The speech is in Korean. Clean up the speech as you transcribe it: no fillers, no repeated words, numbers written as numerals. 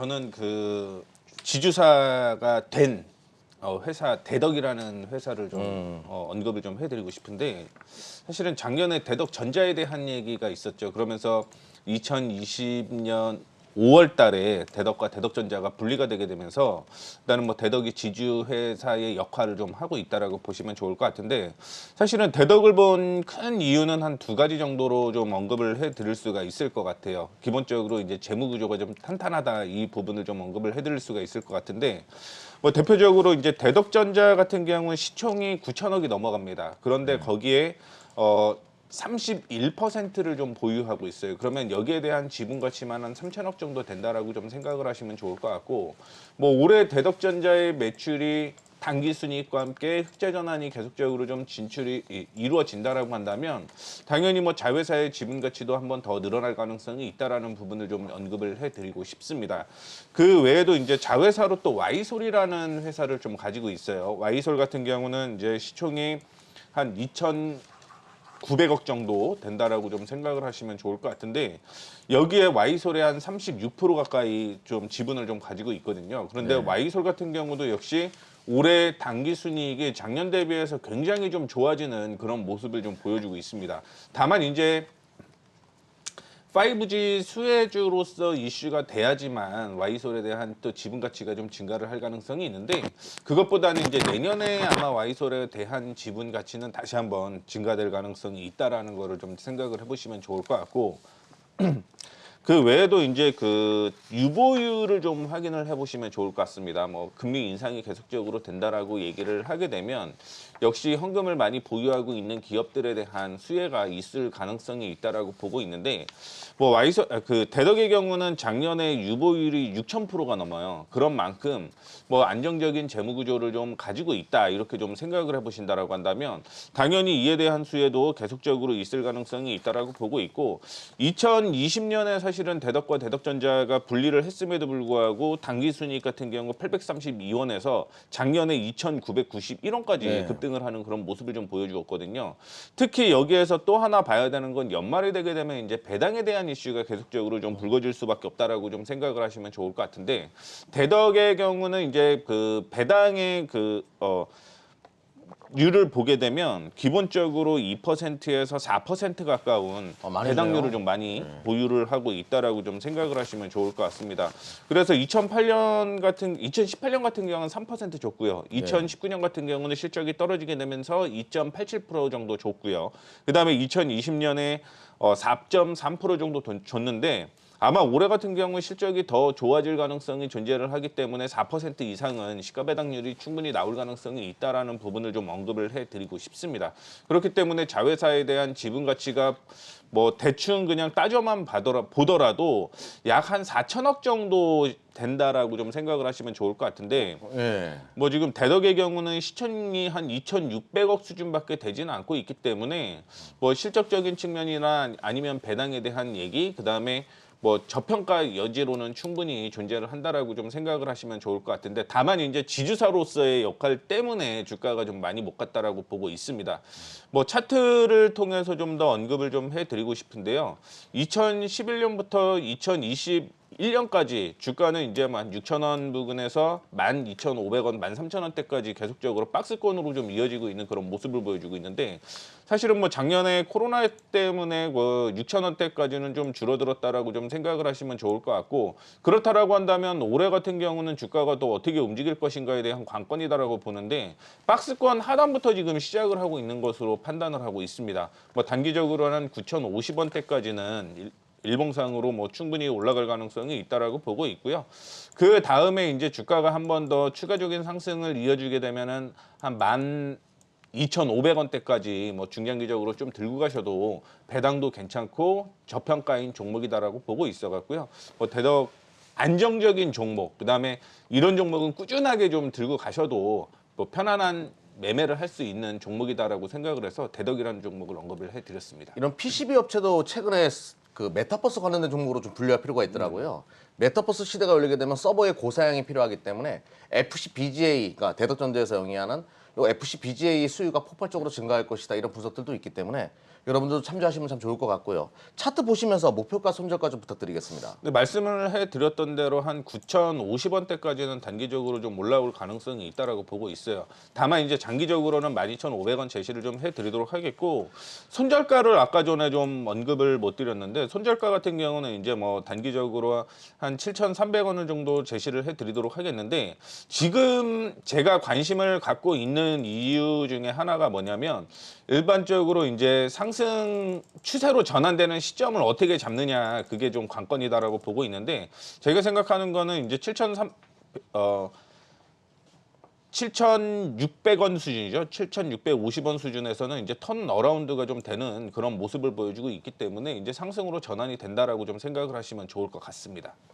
저는 그 지주사가 된 회사 대덕이라는 회사를 좀 언급을 좀 해드리고 싶은데, 사실은 작년에 대덕전자에 대한 얘기가 있었죠. 그러면서 2020년 5월 달에 대덕과 대덕전자가 분리가 되게 되면서 일단은 뭐 대덕이 지주회사의 역할을 좀 하고 있다라고 보시면 좋을 것 같은데, 사실은 대덕을 본 큰 이유는 한 두 가지 정도로 좀 언급을 해 드릴 수가 있을 것 같아요. 기본적으로 이제 재무 구조가 좀 탄탄하다, 이 부분을 좀 언급을 해 드릴 수가 있을 것 같은데, 뭐 대표적으로 이제 대덕전자 같은 경우는 시총이 9천억이 넘어갑니다. 그런데 거기에 31%를 좀 보유하고 있어요. 그러면 여기에 대한 지분 가치만 한 3천억 정도 된다라고 좀 생각을 하시면 좋을 것 같고, 뭐 올해 대덕전자의 매출이 단기 순이익과 함께 흑자 전환이 계속적으로 좀 진출이 이루어진다라고 한다면, 당연히 뭐 자회사의 지분 가치도 한번 더 늘어날 가능성이 있다라는 부분을 좀 언급을 해드리고 싶습니다. 그 외에도 이제 자회사로 또 와이솔이라는 회사를 좀 가지고 있어요. 와이솔 같은 경우는 이제 시총이 한 2,900억 정도 된다라고 좀 생각을 하시면 좋을 것 같은데, 여기에 와이솔의 한 36% 가까이 좀 지분을 좀 가지고 있거든요. 그런데 와이솔 같은 경우도 역시 올해 단기 순이익이 작년 대비해서 굉장히 좀 좋아지는 그런 모습을 좀 보여주고 있습니다. 다만 이제 5G 수혜주로서 이슈가 돼야지만 와이솔에 대한 또 지분 가치가 좀 증가를 할 가능성이 있는데, 그것보다는 이제 내년에 아마 와이솔에 대한 지분 가치는 다시 한번 증가될 가능성이 있다라는 거를 좀 생각을 해보시면 좋을 것 같고, 그 외에도 이제 그 유보율을 좀 확인을 해보시면 좋을 것 같습니다. 뭐 금리 인상이 계속적으로 된다라고 얘기를 하게 되면 역시 현금을 많이 보유하고 있는 기업들에 대한 수혜가 있을 가능성이 있다라고 보고 있는데, 뭐 그 대덕의 경우는 작년에 유보율이 6,000%가 넘어요. 그런 만큼 뭐 안정적인 재무 구조를 좀 가지고 있다, 이렇게 좀 생각을 해보신다라고 한다면 당연히 이에 대한 수혜도 계속적으로 있을 가능성이 있다라고 보고 있고, 2020년에 사실은 대덕과 대덕전자가 분리를 했음에도 불구하고 단기 순이익 같은 경우 832원에서 작년에 2,991원까지 급등을 하는 그런 모습을 좀 보여주었거든요. 특히 여기에서 또 하나 봐야 되는 건 연말이 되게 되면 이제 배당에 대한 이슈가 계속적으로 좀 불거질 수밖에 없다라고 좀 생각을 하시면 좋을 것 같은데, 대덕의 경우는 이제 그 배당의 율을 보게 되면 기본적으로 2%에서 4% 가까운 배당률을 좀 많이 보유를 하고 있다라고 좀 생각을 하시면 좋을 것 같습니다. 그래서 2018년 같은 경우는 3% 줬고요. 2019년 같은 경우는 실적이 떨어지게 되면서 2.87% 정도 줬고요. 그다음에 2020년에 4.3% 정도 줬는데, 아마 올해 같은 경우 실적이 더 좋아질 가능성이 존재를 하기 때문에 4% 이상은 시가 배당률이 충분히 나올 가능성이 있다라는 부분을 좀 언급을 해드리고 싶습니다. 그렇기 때문에 자회사에 대한 지분 가치가 뭐 대충 그냥 따져만 보더라도 약 한 4천억 정도 된다라고 좀 생각을 하시면 좋을 것 같은데, 뭐 지금 대덕의 경우는 시총이 한 2,600억 수준밖에 되지는 않고 있기 때문에 뭐 실적적인 측면이나 아니면 배당에 대한 얘기, 그다음에 뭐 저평가 여지로는 충분히 존재를 한다라고 좀 생각을 하시면 좋을 것 같은데, 다만 이제 지주사로서의 역할 때문에 주가가 좀 많이 못 갔다라고 보고 있습니다. 뭐 차트를 통해서 좀 더 언급을 좀 해드리고 싶은데요. 2011년부터 2021년까지 주가는 이제 16,000원 부근에서 12,500원, 13,000원대까지 계속적으로 박스권으로 좀 이어지고 있는 그런 모습을 보여주고 있는데, 사실은 뭐 작년에 코로나 때문에 뭐 6,000원대까지는 좀 줄어들었다라고 좀 생각을 하시면 좋을 것 같고, 그렇다라고 한다면 올해 같은 경우는 주가가 또 어떻게 움직일 것인가에 대한 관건이다라고 보는데, 박스권 하단부터 지금 시작을 하고 있는 것으로 판단을 하고 있습니다. 뭐 단기적으로는 9,050원대까지는 일봉상으로 뭐 충분히 올라갈 가능성이 있다라고 보고 있고요. 그 다음에 이제 주가가 한 번 더 추가적인 상승을 이어주게 되면은 한 12,500원대까지 뭐 중장기적으로 좀 들고 가셔도 배당도 괜찮고 저평가인 종목이다라고 보고 있어갖고요. 뭐 대덕 안정적인 종목, 그다음에 이런 종목은 꾸준하게 좀 들고 가셔도 뭐 편안한 매매를 할 수 있는 종목이다라고 생각을 해서 대덕이라는 종목을 언급을 해드렸습니다. 이런 PCB 업체도 최근에 그 메타버스 관련된 종목으로 좀 분류할 필요가 있더라고요. 메타버스 시대가 열리게 되면 서버의 고사양이 필요하기 때문에 FCBGA가 대덕전자에서 영위하는 요 FCBGA 수요가 폭발적으로 증가할 것이다, 이런 분석들도 있기 때문에 여러분들도 참조하시면 참 좋을 것 같고요. 차트 보시면서 목표가 손절가 좀 부탁드리겠습니다. 네, 말씀을 해드렸던 대로 한 9,050원대까지는 단기적으로 좀 올라올 가능성이 있다라고 보고 있어요. 다만 이제 장기적으로는 12,500원 제시를 좀 해드리도록 하겠고, 손절가를 아까 전에 좀 언급을 못 드렸는데, 손절가 같은 경우는 이제 뭐 단기적으로 한 7,300원을 정도 제시를 해드리도록 하겠는데, 지금 제가 관심을 갖고 있는 이유 중에 하나가 뭐냐면, 일반적으로 이제 상승 추세로 전환되는 시점을 어떻게 잡느냐, 그게 좀 관건이다라고 보고 있는데, 제가 생각하는 거는 이제 7,600원 수준이죠. 7,650원 수준에서는 이제 턴 어라운드가 좀 되는 그런 모습을 보여주고 있기 때문에 이제 상승으로 전환이 된다라고 좀 생각을 하시면 좋을 것 같습니다.